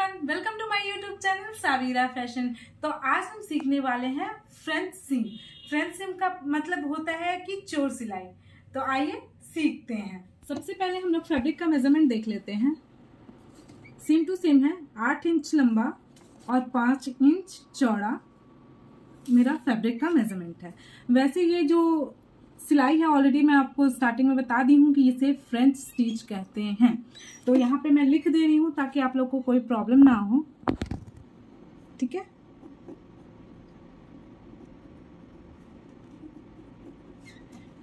Everyone, welcome to my YouTube channel Saveera fashion. तो आज हम सीखने वाले हैं फ्रेंच सीम। फ्रेंच सीम का मतलब होता है कि चोर सिलाई। तो आइए सीखते हैं। सबसे पहले हम लोग फैब्रिक का मेजरमेंट देख लेते हैं। सीम टू सीम है 8 इंच लंबा और 5 इंच चौड़ा मेरा फैब्रिक का मेजरमेंट है। वैसे ये जो सिलाई है ऑलरेडी मैं आपको स्टार्टिंग में बता दी हूँ कि इसे फ्रेंच स्टिच कहते हैं। तो यहाँ पे मैं लिख दे रही हूँ ताकि आप लोग को कोई प्रॉब्लम ना हो। ठीक है,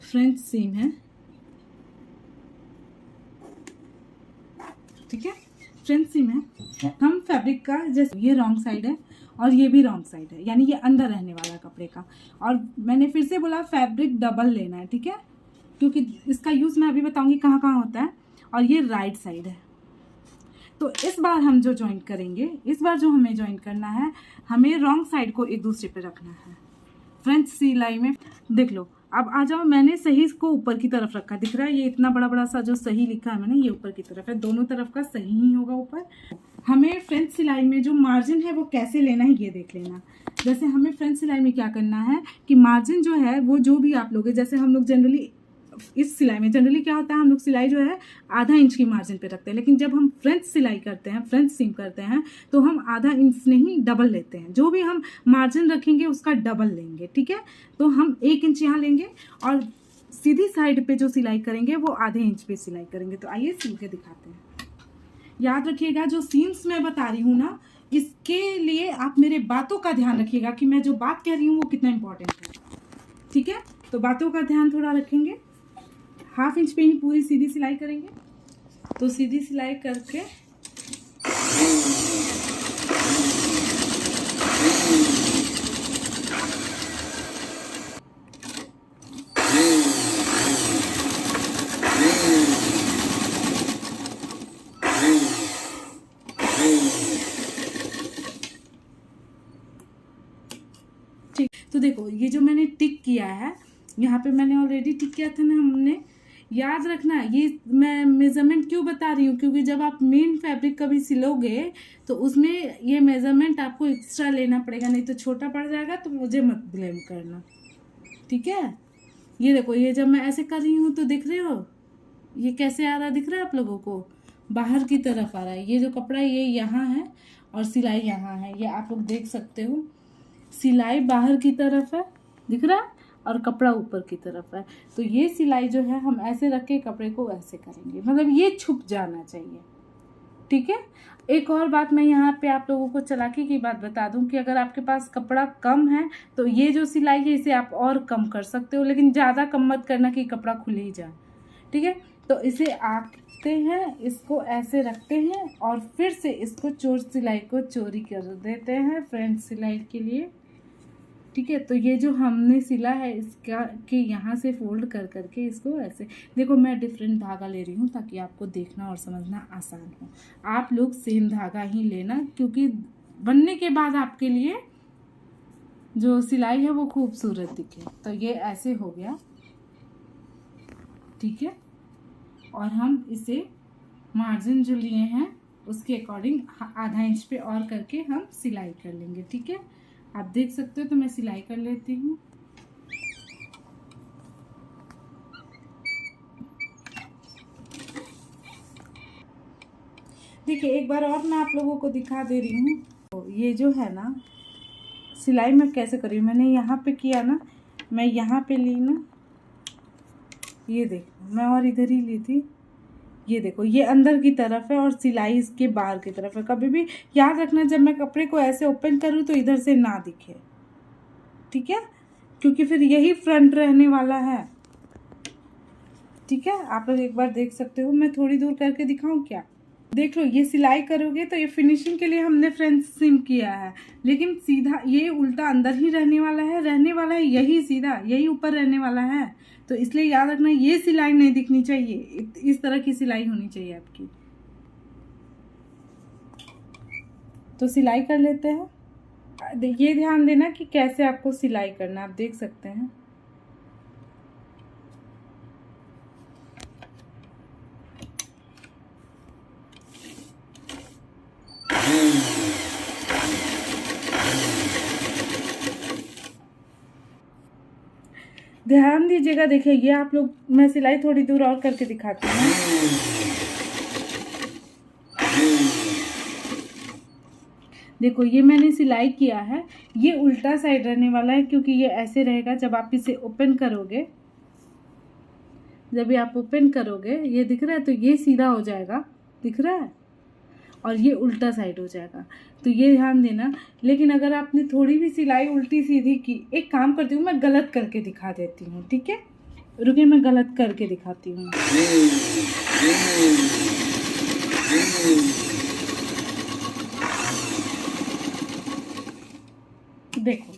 फ्रेंच सीम है। ठीक है, फ्रेंच सीम है। हम फैब्रिक का जैसे ये रॉन्ग साइड है और ये भी रॉन्ग साइड है, यानी ये अंदर रहने वाला कपड़े का। और मैंने फिर से बोला फैब्रिक डबल लेना है, ठीक है, क्योंकि इसका यूज मैं अभी बताऊंगी कहाँ कहाँ होता है। और ये राइट साइड है। तो इस बार हम जो ज्वाइन करेंगे, इस बार जो हमें ज्वाइन करना है, हमें रॉन्ग साइड को एक दूसरे पे रखना है। फ्रेंच सिलाई में देख लो, अब आ जाओ, मैंने सही को ऊपर की तरफ रखा, दिख रहा है ये इतना बड़ा बड़ा सा जो सही लिखा है मैंने, ये ऊपर की तरफ है। दोनों तरफ का सही ही होगा ऊपर। हमें फ्रेंच सिलाई में जो मार्जिन है वो कैसे लेना है ये देख लेना। जैसे हमें फ्रेंच सिलाई में क्या करना है कि मार्जिन जो है वो जो भी आप लोग, जैसे हम लोग जनरली इस सिलाई में जनरली क्या होता है, हम लोग सिलाई जो है आधा इंच की मार्जिन पे रखते हैं, लेकिन जब हम फ्रेंच सिलाई करते हैं, फ्रेंच सीम करते हैं, तो हम आधा इंच नहीं डबल लेते हैं। जो भी हम मार्जिन रखेंगे उसका डबल लेंगे। ठीक है, तो हम 1 इंच यहाँ लेंगे और सीधी साइड पे जो सिलाई करेंगे वो आधे इंच पे सिलाई करेंगे। तो आइए सील के दिखाते हैं। याद रखिएगा जो सीम्स मैं बता रही हूँ ना, इसके लिए आप मेरे बातों का ध्यान रखिएगा कि मैं जो बात कह रही हूँ वो कितना इंपॉर्टेंट है। ठीक है, तो बातों का ध्यान थोड़ा रखेंगे। 1/2 इंच पे ही पूरी सीधी सिलाई करेंगे। तो सीधी सिलाई करके ठीक। तो देखो ये जो मैंने टिक किया है, यहाँ पे मैंने ऑलरेडी टिक किया था ना हमने। याद रखना, ये मैं मेजरमेंट क्यों बता रही हूँ, क्योंकि जब आप मेन फैब्रिक कभी सिलोगे तो उसमें ये मेजरमेंट आपको एक्स्ट्रा लेना पड़ेगा, नहीं तो छोटा पड़ जाएगा। तो मुझे मत ब्लेम करना, ठीक है। ये देखो, ये जब मैं ऐसे कर रही हूँ तो दिख रहे हो ये कैसे आ रहा है, दिख रहा है आप लोगों को, बाहर की तरफ आ रहा है। ये जो कपड़ा ये यहाँ है और सिलाई यहाँ है, ये आप लोग देख सकते हो। सिलाई बाहर की तरफ है, दिख रहा है, और कपड़ा ऊपर की तरफ है। तो ये सिलाई जो है हम ऐसे रख के कपड़े को ऐसे करेंगे, मतलब ये छुप जाना चाहिए। ठीक है, एक और बात मैं यहाँ पे आप लोगों को चालाकी की बात बता दूं कि अगर आपके पास कपड़ा कम है तो ये जो सिलाई है इसे आप और कम कर सकते हो, लेकिन ज़्यादा कम मत करना कि कपड़ा खुल ही जाए। ठीक है, तो इसे आते हैं, इसको ऐसे रखते हैं और फिर से इसको चोर सिलाई को चोरी कर देते हैं फ्रेंच सिलाई के लिए। ठीक है, तो ये जो हमने सिला है इसका के यहाँ से फोल्ड कर करके इसको ऐसे देखो, मैं डिफरेंट धागा ले रही हूँ ताकि आपको देखना और समझना आसान हो। आप लोग सेम धागा ही लेना, क्योंकि बनने के बाद आपके लिए जो सिलाई है वो खूबसूरत दिखे। तो ये ऐसे हो गया, ठीक है। और हम इसे मार्जिन जो लिए हैं उसके अकॉर्डिंग आधा इंच पे और करके हम सिलाई कर लेंगे। ठीक है, आप देख सकते हो। तो मैं सिलाई कर लेती हूँ। देखिए, एक बार और मैं आप लोगों को दिखा दे रही हूँ। तो ये जो है ना सिलाई मैं कैसे कर रही हूँ, मैंने यहाँ पे किया ना, मैं यहाँ पे ली ना, ये देखो मैं और इधर ही ली थी। ये देखो, ये अंदर की तरफ है और सिलाई इसके बाहर की तरफ है। कभी भी याद रखना, जब मैं कपड़े को ऐसे ओपन करूँ तो इधर से ना दिखे, ठीक है, क्योंकि फिर यही फ्रंट रहने वाला है। ठीक है, आप लोग एक बार देख सकते हो। मैं थोड़ी दूर करके दिखाऊं क्या? देख लो, ये सिलाई करोगे तो ये फिनिशिंग के लिए हमने फ्रेंच सीम किया है, लेकिन सीधा ये उल्टा अंदर ही रहने वाला है, यही सीधा, यही ऊपर रहने वाला है। तो इसलिए याद रखना, ये सिलाई नहीं दिखनी चाहिए, इस तरह की सिलाई होनी चाहिए आपकी। तो सिलाई कर लेते हैं। ये ध्यान देना कि कैसे आपको सिलाई करना, आप देख सकते हैं। ध्यान दीजिएगा। देखिए ये आप लोग, मैं सिलाई थोड़ी दूर और करके दिखाती हूँ। देखो ये मैंने सिलाई किया है, ये उल्टा साइड रहने वाला है क्योंकि ये ऐसे रहेगा। जब आप इसे ओपन करोगे, जब ये आप ओपन करोगे, ये दिख रहा है, तो ये सीधा हो जाएगा, दिख रहा है, और ये उल्टा साइड हो जाएगा। तो ये ध्यान देना। लेकिन अगर आपने थोड़ी भी सिलाई उल्टी सीधी की, एक काम करती हूँ, मैं गलत करके दिखा देती हूँ, ठीक है? रुकिए, मैं गलत करके दिखाती हूँ। देखो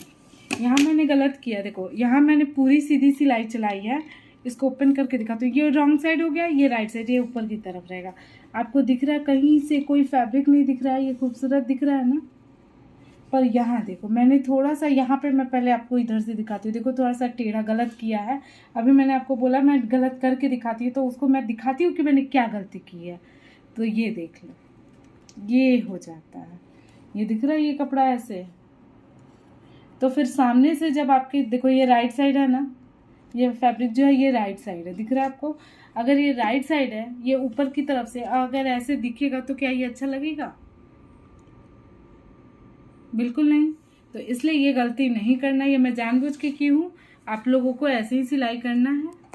यहाँ मैंने गलत किया। देखो यहाँ मैंने पूरी सीधी सिलाई चलाई है। इसको ओपन करके दिखाती हूँ। ये रॉन्ग साइड हो गया, ये राइट साइड, ये ऊपर की तरफ रहेगा। आपको दिख रहा है, कहीं से कोई फैब्रिक नहीं दिख रहा है, ये खूबसूरत दिख रहा है ना? पर यहाँ देखो, मैंने थोड़ा सा यहाँ पे, मैं पहले आपको इधर से दिखाती हूँ। देखो थोड़ा सा टेढ़ा गलत किया है। अभी मैंने आपको बोला मैं गलत करके दिखाती हूँ, तो उसको मैं दिखाती हूँ कि मैंने क्या गलती की है। तो ये देख लो, ये हो जाता है। ये दिख रहा है, ये कपड़ा ऐसे। तो फिर सामने से जब आपके, देखो ये राइट साइड है ना, ये फैब्रिक जो है ये राइट साइड है, दिख रहा है आपको? अगर ये राइट साइड है, ये ऊपर की तरफ से अगर ऐसे दिखेगा तो क्या ये अच्छा लगेगा? बिल्कुल नहीं। तो इसलिए ये गलती नहीं करना, ये मैं जानबूझ के की हूँ। आप लोगों को ऐसे ही सिलाई करना है।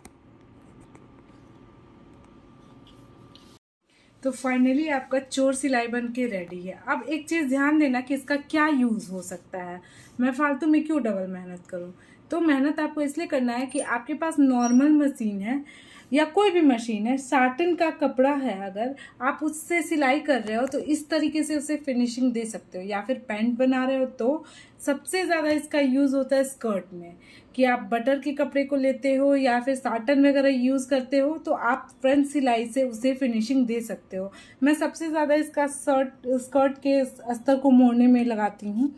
तो फाइनली आपका चोर सिलाई बन के रेडी है। अब एक चीज़ ध्यान देना कि इसका क्या यूज़ हो सकता है। मैं फालतू में क्यों डबल मेहनत करूँ? तो मेहनत आपको इसलिए करना है कि आपके पास नॉर्मल मशीन है या कोई भी मशीन है, साटन का कपड़ा है, अगर आप उससे सिलाई कर रहे हो तो इस तरीके से उसे फिनिशिंग दे सकते हो। या फिर पैंट बना रहे हो तो सबसे ज़्यादा इसका यूज़ होता है स्कर्ट में, कि आप बटर के कपड़े को लेते हो या फिर साटन वगैरह यूज़ करते हो तो आप फ्रंट सिलाई से उसे फिनिशिंग दे सकते हो। मैं सबसे ज़्यादा इसका स्कर्ट के अस्तर को मोड़ने में लगाती हूँ,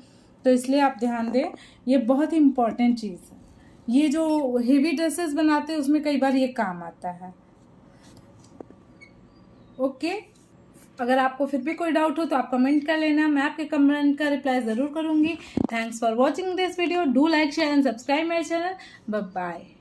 तो इसलिए आप ध्यान दें, ये बहुत ही इम्पॉर्टेंट चीज़ है। ये जो हेवी ड्रेसेस बनाते हैं उसमें कई बार ये काम आता है। ओके, अगर आपको फिर भी कोई डाउट हो तो आप कमेंट कर लेना, मैं आपके कमेंट का रिप्लाई ज़रूर करूँगी। Thanks for watching this video. Do like, share and subscribe my channel. Bye bye.